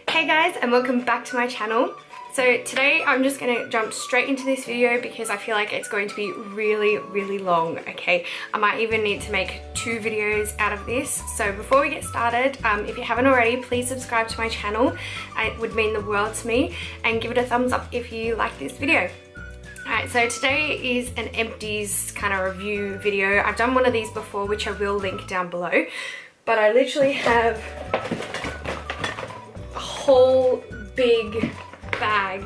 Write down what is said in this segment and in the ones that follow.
Hey guys, and welcome back to my channel. So today I'm just going to jump straight into this video because I feel like it's going to be really long, okay? I might even need to make 2 videos out of this. So before we get started, if you haven't already, please subscribe to my channel. It would mean the world to me, and give it a thumbs up if you like this video. Alright, so today is an Empties kind of review video. I've done one of these before, which I will link down below, but I literally have a whole big bag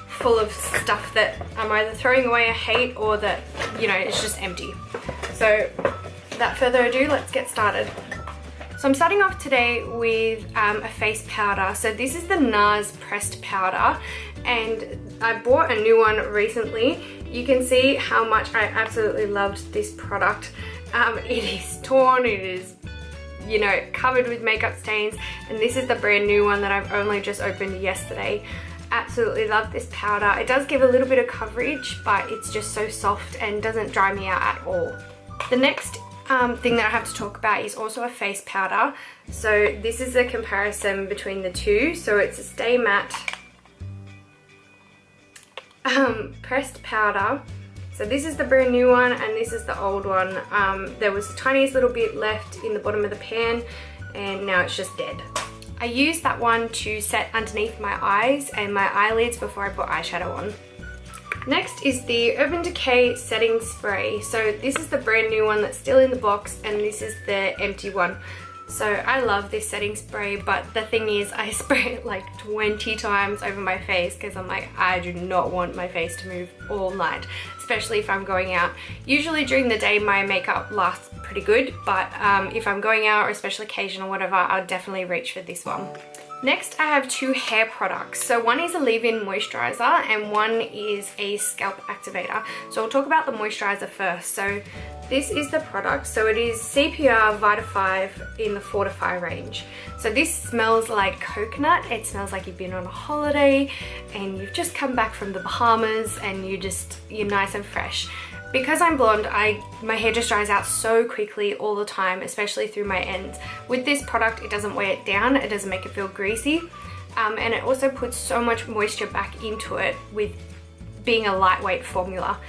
full of stuff that I'm either throwing away, I hate, or that, you know, it's just empty. So without further ado, let's get started. So I'm starting off today with a face powder. So this is the Nars pressed powder, and I bought a new one recently. You can see how much I absolutely loved this product. It is torn, it is, you know, covered with makeup stains, and this is the brand new one that I've only just opened yesterday. Absolutely love this powder. It does give a little bit of coverage, but it's just so soft and doesn't dry me out at all. The next thing that I have to talk about is also a face powder. So this is a comparison between the two. So it's a Stay Matte pressed powder. So this is the brand new one and this is the old one. There was the tiniest little bit left in the bottom of the pan, and now it's just dead. I used that one to set underneath my eyes and my eyelids before I put eyeshadow on. Next is the Urban Decay setting spray. So this is the brand new one that's still in the box, and this is the empty one. So I love this setting spray, but the thing is I spray it like 20 times over my face because I'm like, I do not want my face to move all night, especially if I'm going out. Usually during the day my makeup lasts pretty good, but if I'm going out or a special occasion or whatever, I'll definitely reach for this one. Next, I have 2 hair products. So one is a leave-in moisturiser and one is a scalp activator. So I'll talk about the moisturiser first. So this is the product. So it is CPR Vita 5 in the Fortify range. So this smells like coconut. It smells like you've been on a holiday and you've just come back from the Bahamas and you're nice and fresh. Because I'm blonde, my hair just dries out so quickly all the time, especially through my ends. With this product, it doesn't weigh it down, it doesn't make it feel greasy, and it also puts so much moisture back into it with being a lightweight formula.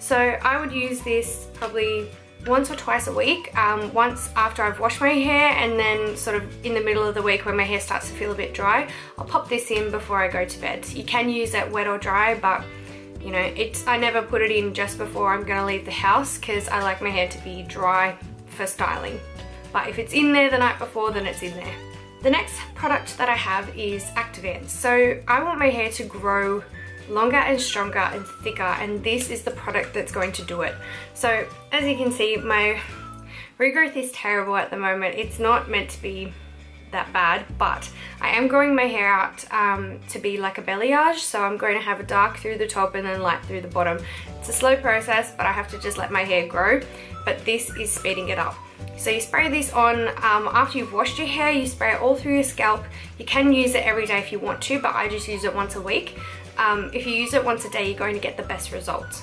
So I would use this probably once or twice a week, once after I've washed my hair, and then sort of in the middle of the week when my hair starts to feel a bit dry, I'll pop this in before I go to bed. You can use it wet or dry, but you know, I never put it in just before I'm gonna leave the house because I like my hair to be dry for styling. But if it's in there the night before, then it's in there. The next product that I have is Activance. So I want my hair to grow longer and stronger and thicker, and this is the product that's going to do it. So as you can see, my regrowth is terrible at the moment. It's not meant to be that bad, but I am growing my hair out to be like a balayage, so I'm going to have a dark through the top and then light through the bottom. It's a slow process, but I have to just let my hair grow, but this is speeding it up. So you spray this on after you've washed your hair. You spray it all through your scalp. You can use it every day if you want to, but I just use it once a week. If you use it once a day, you're going to get the best results.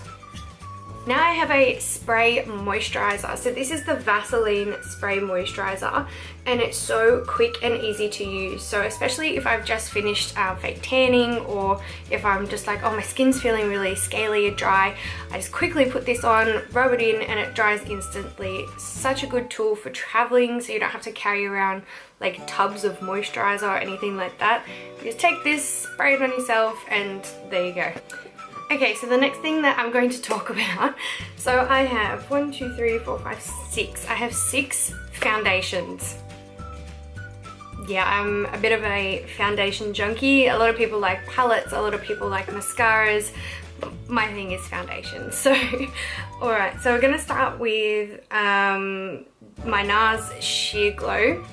Now I have a spray moisturiser. So this is the Vaseline spray moisturiser, and it's so quick and easy to use. So especially if I've just finished fake tanning, or if I'm just like, oh, my skin's feeling really scaly or dry, I just quickly put this on, rub it in, and it dries instantly. Such a good tool for traveling, so you don't have to carry around like tubs of moisturiser or anything like that. You just take this, spray it on yourself, and there you go. Okay, so the next thing that I'm going to talk about, so I have 1, 2, 3, 4, 5, 6. I have 6 foundations. Yeah, I'm a bit of a foundation junkie. A lot of people like palettes, a lot of people like mascaras. My thing is foundation. So, alright, so we're going to start with my Nars Sheer Glow.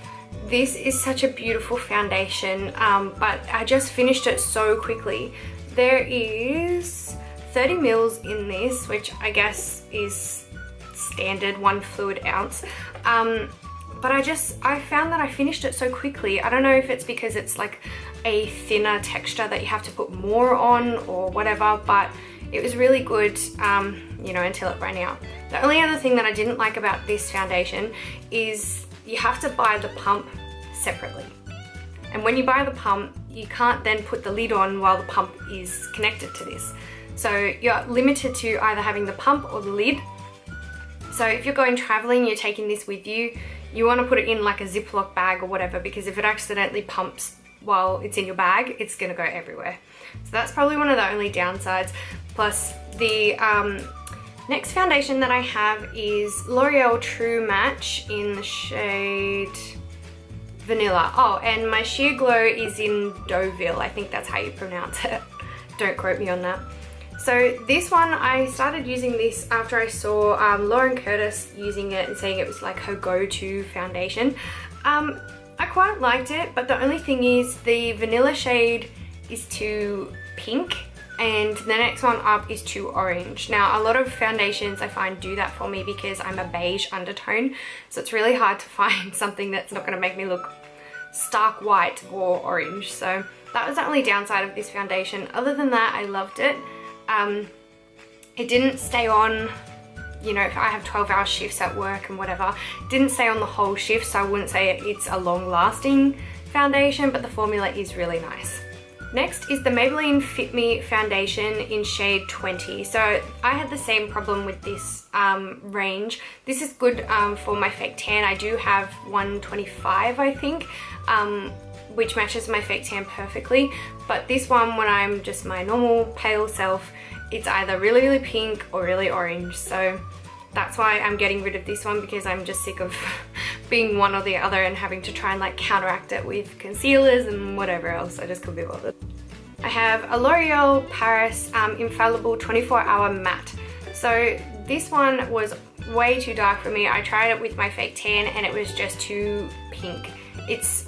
This is such a beautiful foundation, but I just finished it so quickly. There is 30 mils in this, which I guess is standard, 1 fluid ounce. But I found that I finished it so quickly. I don't know if it's because it's like a thinner texture that you have to put more on or whatever, but it was really good, you know, until it ran out. The only other thing that I didn't like about this foundation is you have to buy the pump separately. And when you buy the pump, you can't then put the lid on while the pump is connected to this. So you're limited to either having the pump or the lid. So if you're going traveling, you're taking this with you, you want to put it in like a Ziploc bag or whatever, because if it accidentally pumps while it's in your bag, it's going to go everywhere. So that's probably one of the only downsides. Plus the next foundation that I have is L'Oreal True Match in the shade Vanilla. Oh, and my Sheer Glow is in Deauville. I think that's how you pronounce it. Don't quote me on that. So this one, I started using this after I saw Lauren Curtis using it and saying it was like her go-to foundation. I quite liked it, but the only thing is the vanilla shade is too pink and the next one up is too orange. Now, a lot of foundations I find do that for me because I'm a beige undertone, so it's really hard to find something that's not going to make me look stark white or orange. So that was the only downside of this foundation. Other than that, I loved it. It didn't stay on, you know, if I have 12-hour shifts at work and whatever, it didn't stay on the whole shift, so I wouldn't say it's a long-lasting foundation, but the formula is really nice. Next is the Maybelline Fit Me foundation in shade 20. So I had the same problem with this range. This is good for my fake tan. I do have 125, I think, which matches my fake tan perfectly. But this one, when I'm just my normal pale self, it's either really, really pink or really orange. So that's why I'm getting rid of this one, because I'm just sick of being one or the other and having to try and like counteract it with concealers and whatever else. I just couldn't be bothered. I have a L'Oreal Paris Infallible 24-Hour Matte. So this one was way too dark for me. I tried it with my fake tan and it was just too pink. It's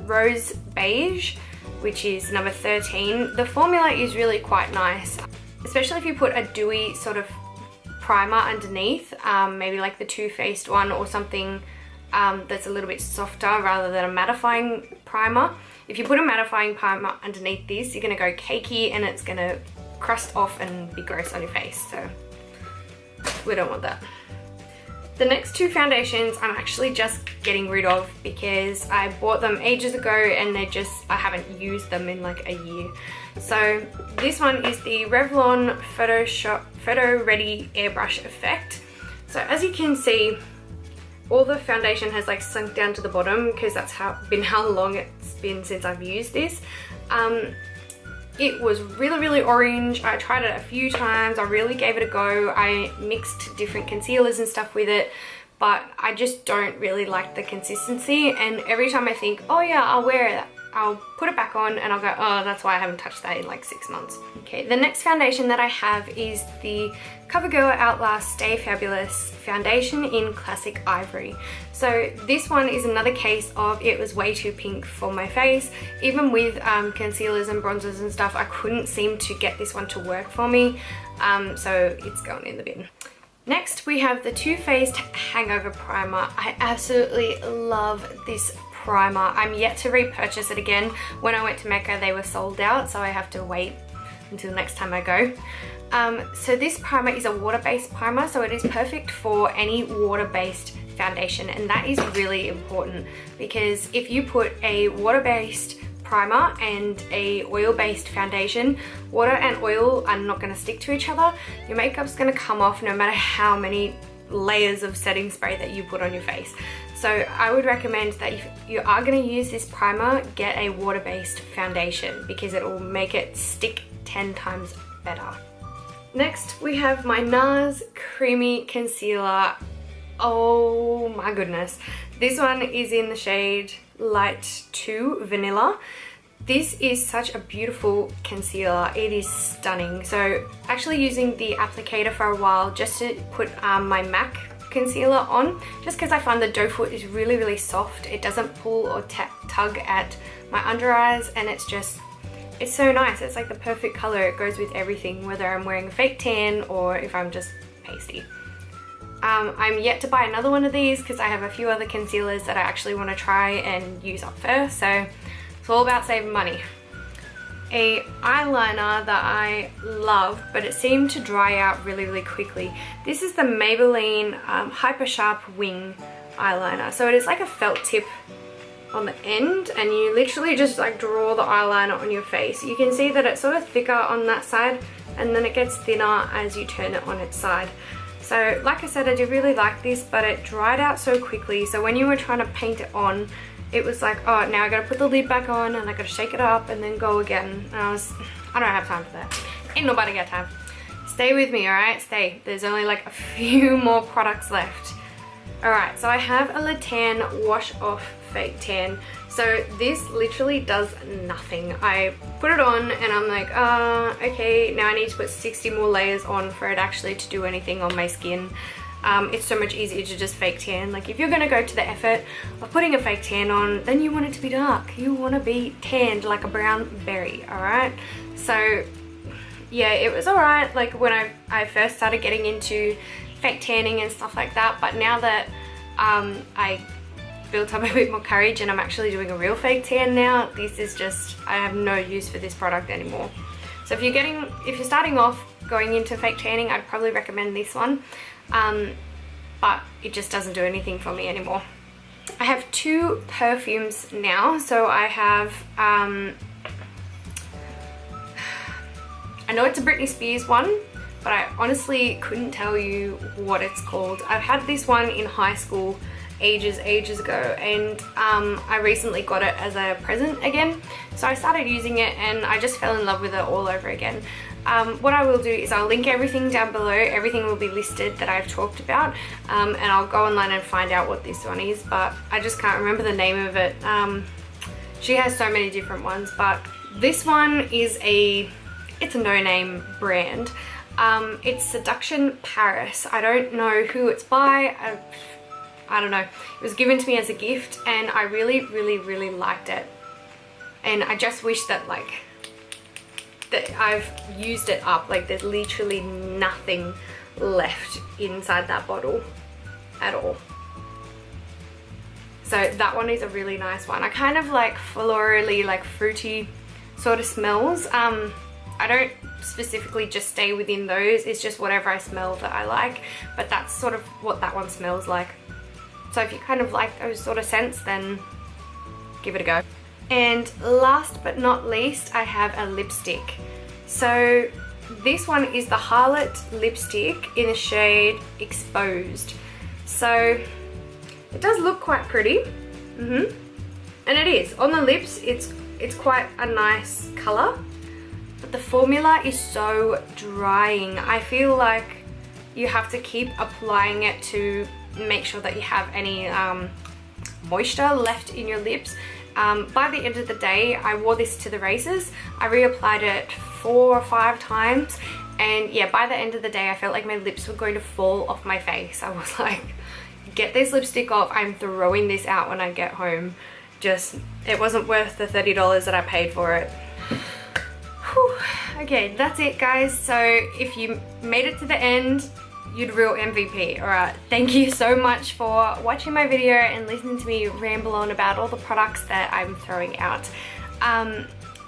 rose beige, which is number 13. The formula is really quite nice, especially if you put a dewy sort of primer underneath, maybe like the Too Faced one or something that's a little bit softer rather than a mattifying primer. If you put a mattifying primer underneath this, you're going to go cakey and it's going to crust off and be gross on your face, so we don't want that. The next two foundations I'm actually just getting rid of because I bought them ages ago and I haven't used them in like a year. So this one is the Revlon Photo Ready Airbrush Effect. So as you can see, all the foundation has like sunk down to the bottom because that's how long it's been since I've used this. It was really, really orange. I tried it a few times. I really gave it a go. I mixed different concealers and stuff with it, but I just don't really like the consistency. And every time I think, oh yeah, I'll wear it, I'll put it back on and I'll go, oh, that's why I haven't touched that in like 6 months. Okay, the next foundation that I have is the CoverGirl Outlast Stay Fabulous foundation in Classic Ivory. So this one is another case of it was way too pink for my face. Even with concealers and bronzers and stuff, I couldn't seem to get this one to work for me. So it's going in the bin. Next, we have the Too Faced Hangover Primer. I absolutely love this primer. I'm yet to repurchase it again. When I went to Mecca, they were sold out, so I have to wait until next time I go. So this primer is a water-based primer, so it is perfect for any water-based foundation, and that is really important because if you put a water-based primer and a oil-based foundation, water and oil are not going to stick to each other. Your makeup's going to come off no matter how many layers of setting spray that you put on your face. So I would recommend that if you are going to use this primer, get a water-based foundation because it will make it stick 10 times better. Next, we have my Nars Creamy Concealer. Oh my goodness. This one is in the shade Light 2 Vanilla. This is such a beautiful concealer. It is stunning. So actually using the applicator for a while just to put my MAC concealer on, just because I find the doe foot is really, really soft. It doesn't pull or tug at my under eyes, and it's so nice. It's like the perfect color. It goes with everything, whether I'm wearing a fake tan or if I'm just pasty. I'm yet to buy another one of these because I have a few other concealers that I actually want to try and use up first, so it's all about saving money. A eyeliner that I love, but it seemed to dry out really, really quickly. This is the Maybelline Hyper Sharp Wing eyeliner. So it is like a felt tip on the end, and you literally just like draw the eyeliner on your face. You can see that it's sort of thicker on that side, and then it gets thinner as you turn it on its side. So like I said, I do really like this, but it dried out so quickly. So when you were trying to paint it on, it was like, oh, now I gotta put the lid back on and I gotta shake it up and then go again. And I don't have time for that. Ain't nobody got time. Stay with me, alright? Stay. There's only like a few more products left. Alright, so I have a Le Tan Wash Off Fake Tan. So this literally does nothing. I put it on and I'm like, okay, now I need to put 60 more layers on for it actually to do anything on my skin. It's so much easier to just fake tan. Like if you're gonna go to the effort of putting a fake tan on, then you want it to be dark. You want to be tanned like a brown berry, alright? So yeah, it was alright like when I first started getting into fake tanning and stuff like that, but now that I built up a bit more courage and I'm actually doing a real fake tan now, this is just, I have no use for this product anymore. So if you're starting off going into fake tanning, I'd probably recommend this one, but it just doesn't do anything for me anymore. I have two perfumes now. So I have I know it's a Britney Spears one, but I honestly couldn't tell you what it's called. I've had this one in high school ages ago, and I recently got it as a present again. So I started using it and I just fell in love with it all over again. What I will do is I'll link everything down below. Everything will be listed that I've talked about, and I'll go online and find out what this one is, but I just can't remember the name of it. She has so many different ones, but this one is it's a no-name brand. It's Seduction Paris. I don't know who it's by. I don't know. It was given to me as a gift and I really liked it. And I just wish that that I've used it up. Like there's literally nothing left inside that bottle at all. So that one is a really nice one. I kind of like florally, like fruity sort of smells. I don't specifically just stay within those. It's just whatever I smell that I like. But that's sort of what that one smells like. So if you kind of like those sort of scents, then give it a go. And last but not least, I have a lipstick. So this one is the Harlotte lipstick in the shade Exposed. So it does look quite pretty. And it is. On the lips, it's quite a nice color. But the formula is so drying. I feel like you have to keep applying it to make sure that you have any moisture left in your lips. By the end of the day, I wore this to the races. I reapplied it 4 or 5 times, and yeah, by the end of the day I felt like my lips were going to fall off my face. I was like, get this lipstick off, I'm throwing this out when I get home. It wasn't worth the $30 that I paid for it. Whew. Okay, that's it guys. So if you made it to the end, you'd real MVP. Alright, thank you so much for watching my video and listening to me ramble on about all the products that I'm throwing out.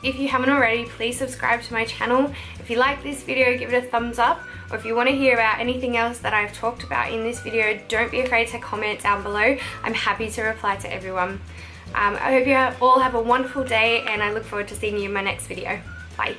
If you haven't already, please subscribe to my channel. If you like this video, give it a thumbs up. Or if you want to hear about anything else that I've talked about in this video, don't be afraid to comment down below. I'm happy to reply to everyone. I hope you all have a wonderful day, and I look forward to seeing you in my next video. Bye.